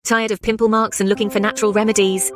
Tired of pimple marks and looking for natural remedies?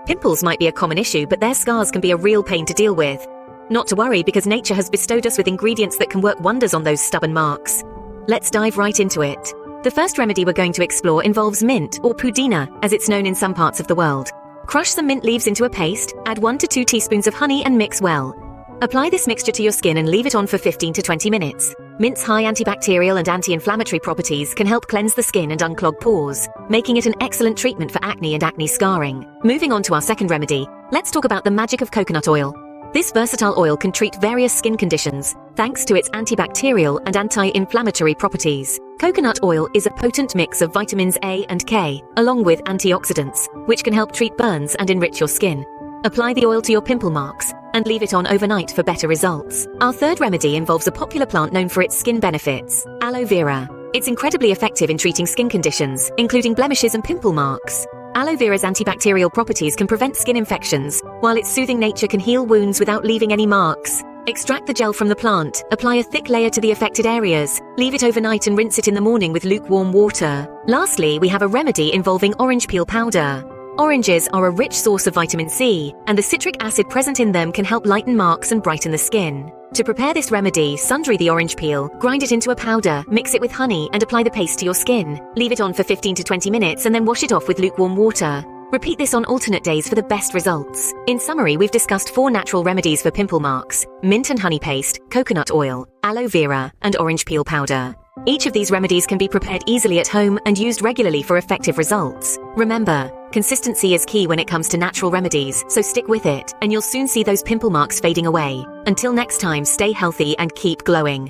Pimples might be a common issue, but their scars can be a real pain to deal with. Not to worry, because nature has bestowed us with ingredients that can work wonders on those stubborn marks. Let's dive right into it. The first remedy we're going to explore involves mint, or pudina, as it's known in some parts of the world. Crush some mint leaves into a paste, add 1 to 2 teaspoons of honey and mix well. Apply this mixture to your skin and leave it on for 15 to 20 minutes. Mint's high antibacterial and anti-inflammatory properties can help cleanse the skin and unclog pores, making it an excellent treatment for acne and acne scarring. Moving on to our second remedy, let's talk about the magic of coconut oil. This versatile oil can treat various skin conditions, thanks to its antibacterial and anti-inflammatory properties. Coconut oil is a potent mix of vitamins A and K, along with antioxidants, which can help treat burns and enrich your skin. Apply the oil to your pimple marks, and leave it on overnight for better results. Our third remedy involves a popular plant known for its skin benefits, aloe vera. It's incredibly effective in treating skin conditions, including blemishes and pimple marks. Aloe vera's antibacterial properties can prevent skin infections, while its soothing nature can heal wounds without leaving any marks. Extract the gel from the plant, apply a thick layer to the affected areas, leave it overnight and rinse it in the morning with lukewarm water. Lastly, we have a remedy involving orange peel powder. Oranges are a rich source of vitamin C, and the citric acid present in them can help lighten marks and brighten the skin. To prepare this remedy, sun-dry the orange peel, grind it into a powder, mix it with honey, and apply the paste to your skin. Leave it on for 15 to 20 minutes and then wash it off with lukewarm water. Repeat this on alternate days for the best results. In summary, we've discussed 4 natural remedies for pimple marks: mint and honey paste, coconut oil, aloe vera, and orange peel powder. Each of these remedies can be prepared easily at home and used regularly for effective results. Remember, consistency is key when it comes to natural remedies, so stick with it, and you'll soon see those pimple marks fading away. Until next time, stay healthy and keep glowing.